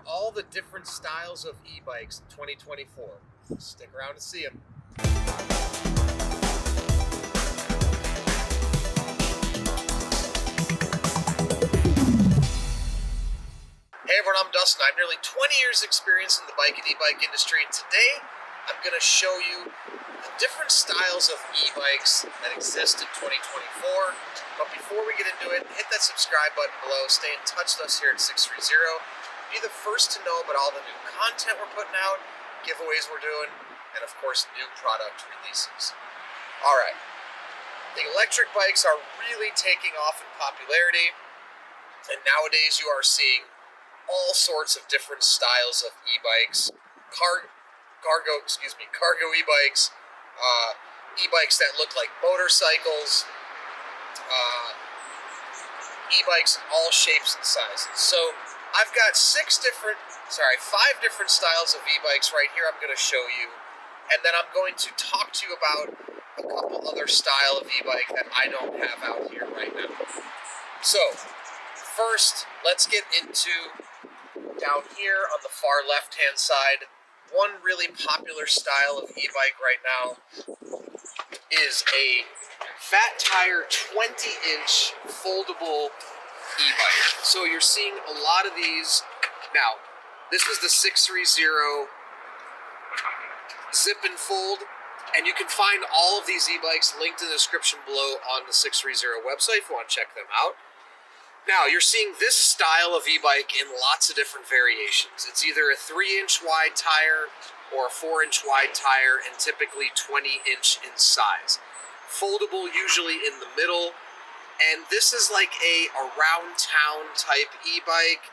all the different styles of e-bikes in 2024. Stick around to see them. Hey everyone, I'm Dustin. I have nearly 20 years experience in the bike and e-bike industry, and today I'm going to show you the different styles of e-bikes that exist in 2024. But before we get into it, hit that subscribe button below, stay in touch with us here at 630. Be the first to know about all the new content we're putting out, giveaways we're doing, and of course new product releases. Alright, the electric bikes are really taking off in popularity, and nowadays you are seeing all sorts of different styles of e-bikes, cargo e-bikes, e-bikes that look like motorcycles, e-bikes in all shapes and sizes. So I've got 5 different styles of e-bikes right here I'm going to show you, and then I'm going to talk to you about a couple other style of e-bike that I don't have out here right now. So first, let's get into down here on the far left-hand side. One really popular style of e-bike right now is a fat tire 20-inch foldable e-bike. So you're seeing a lot of these. Now, this is the 630 zip and fold, and you can find all of these e-bikes linked in the description below on the 630 website if you want to check them out. Now, you're seeing this style of e-bike in lots of different variations. It's either a 3-inch wide tire or a 4-inch wide tire, and typically 20-inch in size. Foldable usually in the middle, and this is like a around town type e-bike.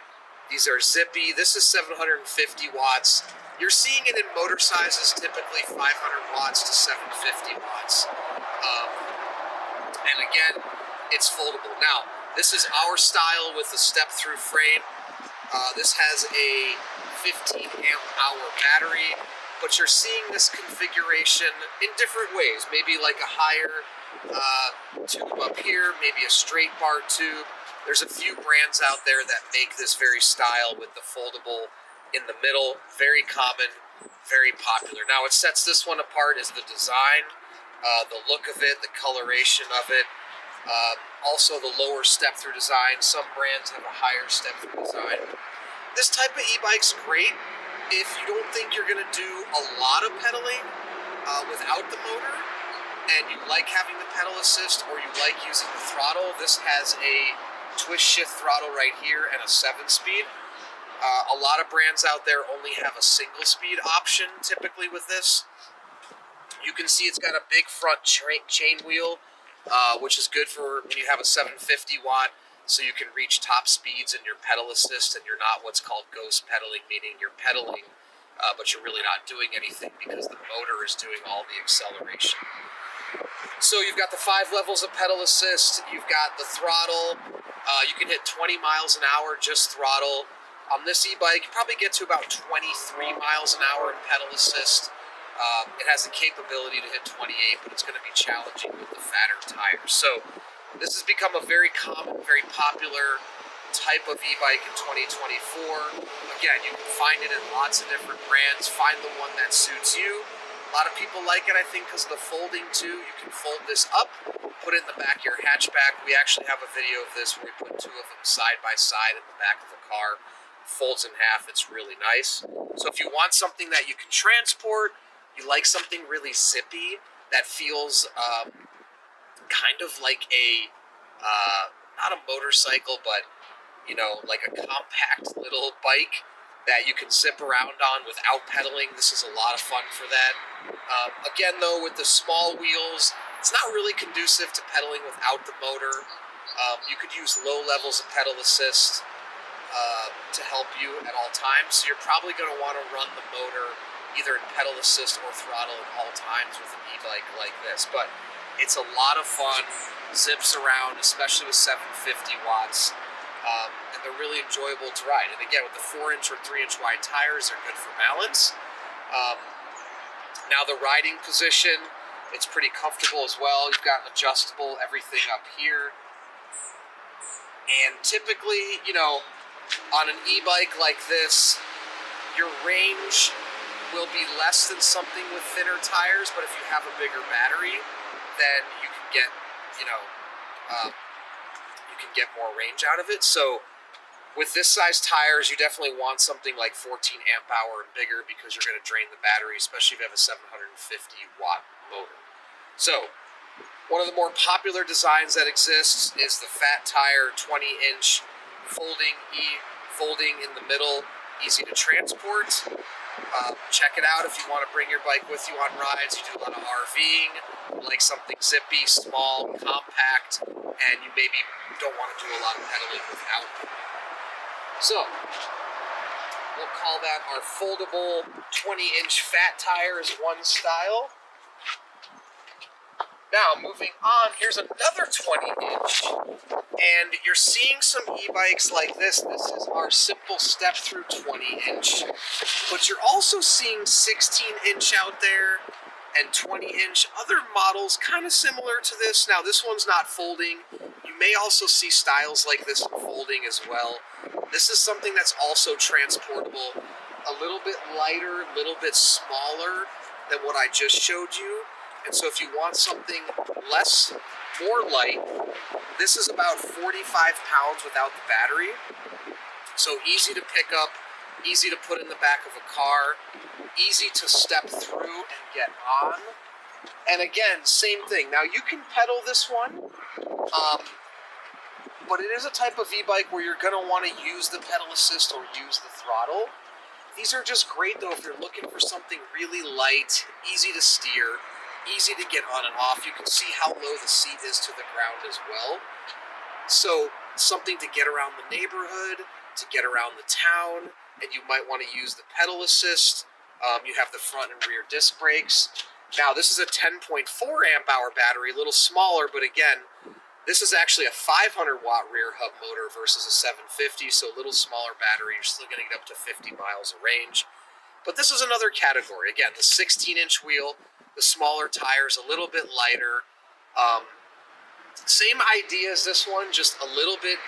These are zippy. This is 750 watts. You're seeing it in motor sizes, typically 500 watts to 750 watts. And again, it's foldable. Now, this is our style with the step-through frame. This has a 15 amp hour battery, but you're seeing this configuration in different ways. Maybe like a higher tube up here, maybe a straight bar tube. There's a few brands out there that make this very style with the foldable in the middle. Very common, very popular. Now, what sets this one apart is the design, the look of it, the coloration of it. Also the lower step-through design. Some brands have a higher step-through design. This type of e-bike's great if you don't think you're going to do a lot of pedaling without the motor, and you like having the pedal assist or you like using the throttle. This has a twist shift throttle right here and a 7-speed. A lot of brands out there only have a single speed option typically with this. You can see it's got a big front chain wheel, which is good for when you have a 750 watt, so you can reach top speeds in your pedal assist, and you're not what's called ghost pedaling, meaning you're pedaling, but you're really not doing anything because the motor is doing all the acceleration. So you've got the 5 levels of pedal assist, you've got the throttle, you can hit 20 miles an hour just throttle. On this e-bike, you probably get to about 23 miles an hour in pedal assist. It has the capability to hit 28, but it's going to be challenging with the fatter tires. So this has become a very common, very popular type of e-bike in 2024. Again, you can find it in lots of different brands. Find the one that suits you. A lot of people like it, I think, because of the folding too. You can fold this up, put it in the back of your hatchback. We actually have a video of this where we put 2 of them side by side in the back of the car. Folds in half. It's really nice. So if you want something that you can transport, you like something really zippy that feels kind of like a, not a motorcycle, but, you know, like a compact little bike that you can zip around on without pedaling. This is a lot of fun for that. Again, though, with the small wheels, it's not really conducive to pedaling without the motor. You could use low levels of pedal assist to help you at all times. So you're probably going to want to run the motor either in pedal assist or throttle at all times with an e-bike like this. But it's a lot of fun, zips around, especially with 750 watts, and they're really enjoyable to ride. And again, with the 4-inch or 3-inch wide tires, they're good for balance. Now the riding position, it's pretty comfortable as well. You've got adjustable everything up here. And typically, you know, On an e-bike like this, your range will be less than something with thinner tires, but if you have a bigger battery, then you can get, you can get more range out of it. So with this size tires, you definitely want something like 14 amp hour and bigger because you're going to drain the battery, especially if you have a 750 watt motor. So one of the more popular designs that exists is the fat tire 20-inch folding in the middle, easy to transport. Check it out if you want to bring your bike with you on rides. You do a lot of RVing, like something zippy, small, compact, and you maybe don't want to do a lot of pedaling without it. So we'll call that our foldable 20-inch fat tire is one style. Now, moving on, here's another 20-inch, and you're seeing some e-bikes like this. This is our simple step-through 20-inch, but you're also seeing 16-inch out there and 20-inch. Other models kind of similar to this. Now, this one's not folding. You may also see styles like this in folding as well. This is something that's also transportable, a little bit lighter, a little bit smaller than what I just showed you. And so if you want something more light, this is about 45 pounds without the battery. So easy to pick up, easy to put in the back of a car, easy to step through and get on. And again, same thing. Now you can pedal this one, but it is a type of e-bike where you're going to want to use the pedal assist or use the throttle. These are just great though if you're looking for something really light, easy to steer, easy to get on and off. You can see how low the seat is to the ground as well. So something to get around the neighborhood, to get around the town, and you might want to use the pedal assist. You have the front and rear disc brakes. Now this is a 10.4 amp hour battery, a little smaller, but again, this is actually a 500 watt rear hub motor versus a 750, so a little smaller battery. You're still going to get up to 50 miles of range. But this is another category. Again, the 16-inch wheel, the smaller tires, a little bit lighter. Same idea as this one, just a little bit,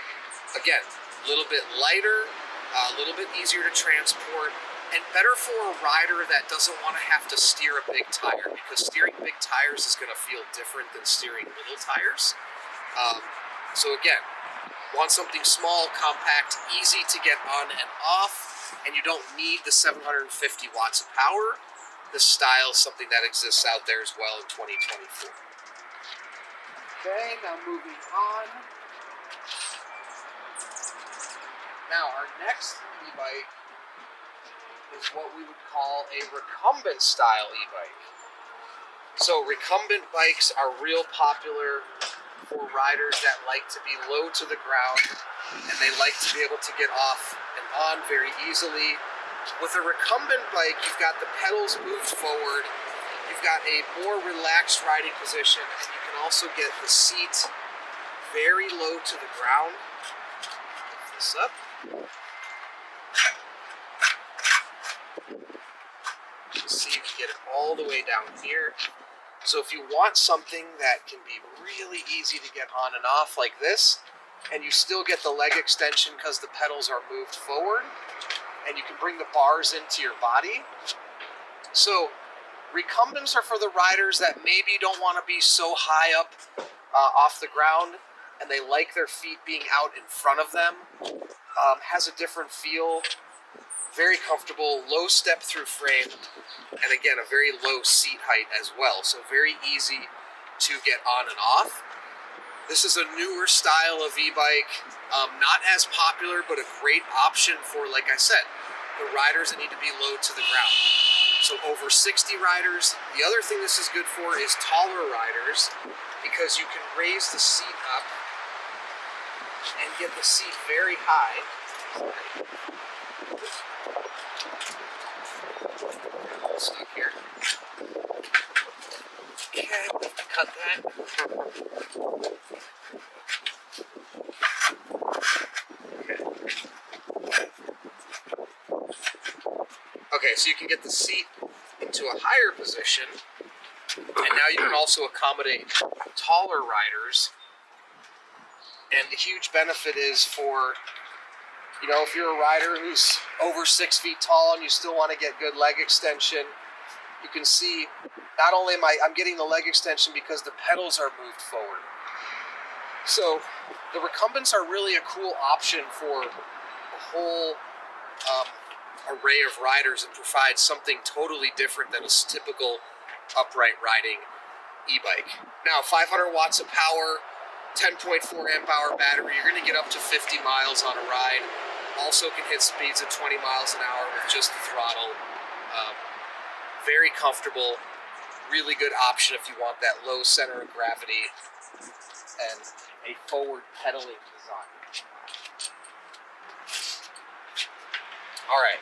again, a little bit lighter, a little bit easier to transport, and better for a rider that doesn't want to have to steer a big tire, because steering big tires is going to feel different than steering little tires. So again, want something small, compact, easy to get on and off, and you don't need the 750 watts of power. This style is something that exists out there as well in 2024. Okay, now moving on. Now our next e-bike is what we would call a recumbent style e-bike. So recumbent bikes are real popular for riders that like to be low to the ground and they like to be able to get off and on very easily. With a recumbent bike, you've got the pedals moved forward, you've got a more relaxed riding position, and you can also get the seat very low to the ground. Lift this up. See, you can get it all the way down here. So if you want something that can be really easy to get on and off like this, and you still get the leg extension because the pedals are moved forward, and you can bring the bars into your body. So recumbents are for the riders that maybe don't want to be so high up off the ground, and they like their feet being out in front of them. Has a different feel, very comfortable, low step through frame, and again, a very low seat height as well. So very easy to get on and off. This is a newer style of e-bike, not as popular, but a great option for, like I said, the riders that need to be low to the ground. So over 60 riders. The other thing this is good for is taller riders, because you can raise the seat up and get the seat very high. Stuck here. Okay, we'll have to cut that. Okay, so you can get the seat into a higher position, and now you can also accommodate taller riders. And the huge benefit is for You know, if you're a rider who's over 6 feet tall and you still want to get good leg extension, you can see not only I'm getting the leg extension because the pedals are moved forward. So the recumbents are really a cool option for a whole array of riders and provide something totally different than a typical upright riding e-bike. Now, 500 watts of power, 10.4 amp hour battery, you're going to get up to 50 miles on a ride. Also can hit speeds of 20 miles an hour with just the throttle. Very comfortable, really good option if you want that low center of gravity and a forward pedaling design. All right.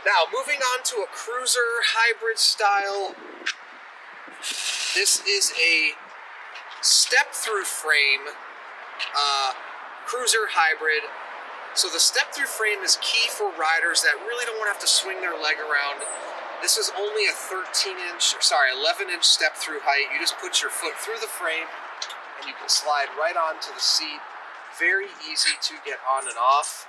Now, moving on to a cruiser hybrid style. This is a step-through frame cruiser hybrid. So the step-through frame is key for riders that really don't want to have to swing their leg around. This is only a 11-inch step-through height. You just put your foot through the frame and you can slide right onto the seat. Very easy to get on and off.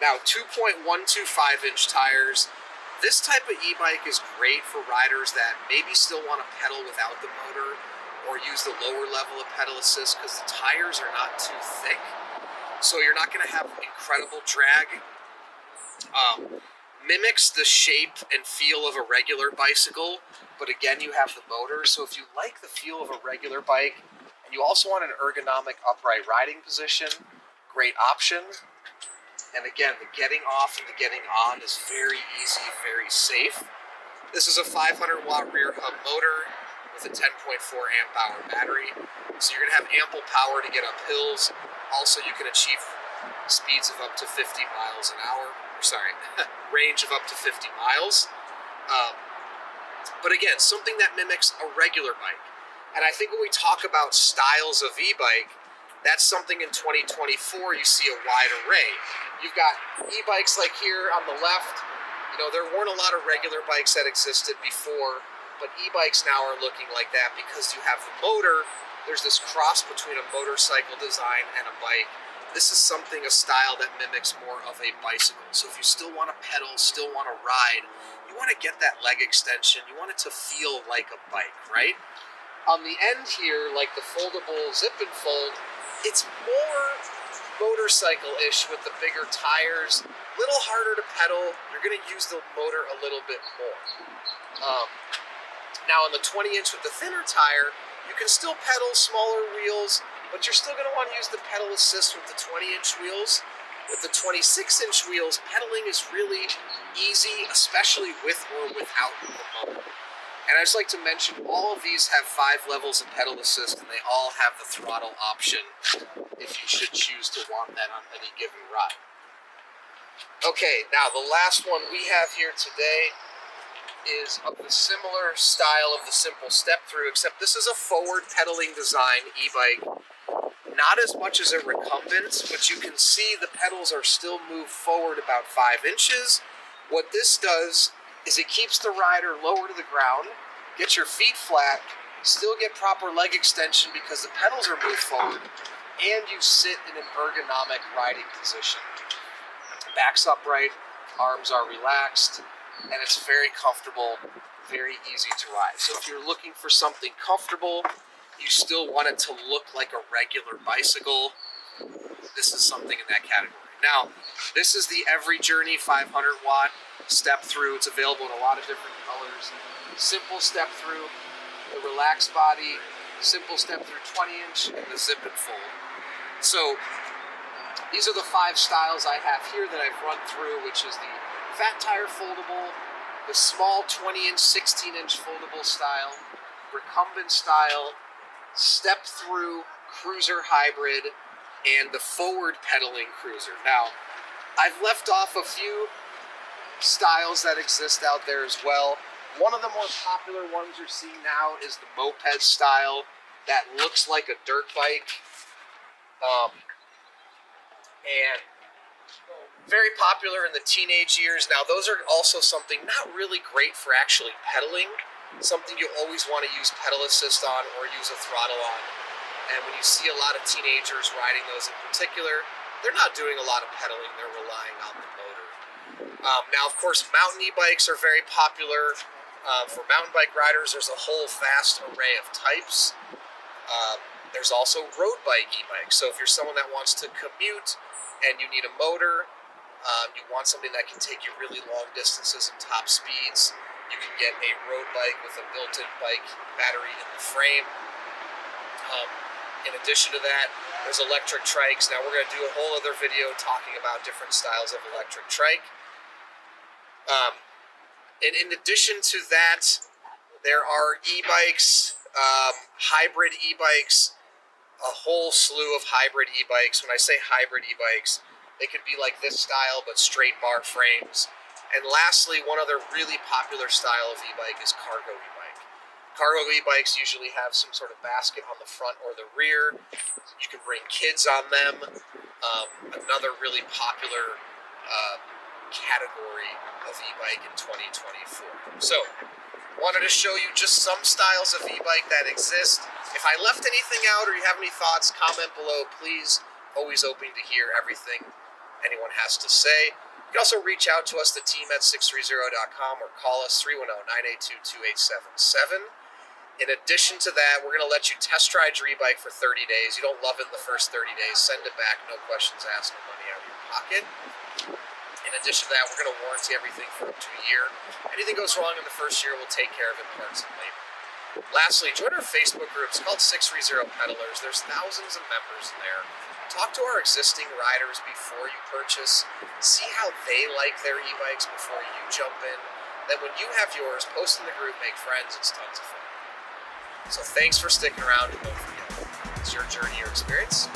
Now, 2.125-inch tires. This type of e-bike is great for riders that maybe still want to pedal without the motor or use the lower level of pedal assist because the tires are not too thick. So you're not going to have incredible drag. Mimics the shape and feel of a regular bicycle, but again, you have the motor. So if you like the feel of a regular bike and you also want an ergonomic upright riding position, great option. And again, the getting off and the getting on is very easy, very safe. This is a 500-watt rear hub motor with a 10.4 amp hour battery. So you're going to have ample power to get up hills. Also, you can achieve speeds of up to 50 miles an hour. Range of up to 50 miles. But again, something that mimics a regular bike. And I think when we talk about styles of e-bike, that's something in 2024 you see a wide array. You've got e-bikes like here on the left. You know, there weren't a lot of regular bikes that existed before, but e-bikes now are looking like that because you have the motor. There's this cross between a motorcycle design and a bike. This is a style that mimics more of a bicycle. So if you still want to pedal, still want to ride, you want to get that leg extension, you want it to feel like a bike, right? On the end here, like the foldable zip and fold, it's more motorcycle-ish with the bigger tires, a little harder to pedal. You're going to use the motor a little bit more. Now on the 20-inch with the thinner tire, you can still pedal smaller wheels, but you're still going to want to use the pedal assist with the 20-inch wheels. With the 26-inch wheels, pedaling is really easy, especially with or without the motor. And I'd just like to mention, all of these have 5 levels of pedal assist, and they all have the throttle option if you should choose to want that on any given ride. Okay, now the last one we have here today is of the similar style of the simple step-through, except this is a forward pedaling design e-bike. Not as much as a recumbent, but you can see the pedals are still moved forward about 5 inches. What this does is it keeps the rider lower to the ground, get your feet flat, still get proper leg extension because the pedals are moved forward, and you sit in an ergonomic riding position. Back's upright, arms are relaxed, and it's very comfortable, very easy to ride. So if you're looking for something comfortable, you still want it to look like a regular bicycle, this is something in that category. Now, this is the Every Journey 500-watt step-through. It's available in a lot of different colors. Simple step-through, the relaxed body, simple step-through 20-inch, and the zip and fold. So these are the 5 styles I have here that I've run through, which is the fat tire foldable, the small 20-inch, 16-inch foldable style, recumbent style, step-through cruiser hybrid, and the forward pedaling cruiser. Now, I've left off a few styles that exist out there as well. One of the more popular ones you're seeing now is the moped style that looks like a dirt bike. And very popular in the teenage years. Now, those are also something not really great for actually pedaling, something you always want to use pedal assist on or use a throttle on. And when you see a lot of teenagers riding those in particular, they're not doing a lot of pedaling, they're relying on the motor. Now, of course, mountain e-bikes are very popular. For mountain bike riders, there's a whole vast array of types. There's also road bike e-bikes. So if you're someone that wants to commute and you need a motor, you want something that can take you really long distances and top speeds, you can get a road bike with a built-in bike battery in the frame. In addition to that, there's electric trikes. Now we're going to do a whole other video talking about different styles of electric trike. And in addition to that, there are e-bikes, hybrid e-bikes, a whole slew of hybrid e-bikes. When I say hybrid e-bikes, they could be like this style, but straight bar frames. And lastly, one other really popular style of e-bike is cargo e-bike. Cargo e-bikes usually have some sort of basket on the front or the rear. You can bring kids on them. Another really popular category of e-bike in 2024. So, wanted to show you just some styles of e-bike that exist. If I left anything out or you have any thoughts, comment below, please. Always open to hear everything anyone has to say. You can also reach out to us, the team at sixthreezero.com, or call us 310-982-2877. In addition to that, we're going to let you test ride your e-bike for 30 days. You don't love it in the first 30 days, send it back, no questions asked, no money out of your pocket. In addition to that, we're going to warranty everything for up to a year. Anything goes wrong in the first year, we'll take care of it, parts and labor. Lastly, join our Facebook group. It's called 630 Pedalers. There's thousands of members in there. Talk to our existing riders before you purchase. See how they like their e-bikes before you jump in. Then when you have yours, post in the group, make friends. It's tons of fun. So thanks for sticking around, and don't forget, it's your journey, your experience.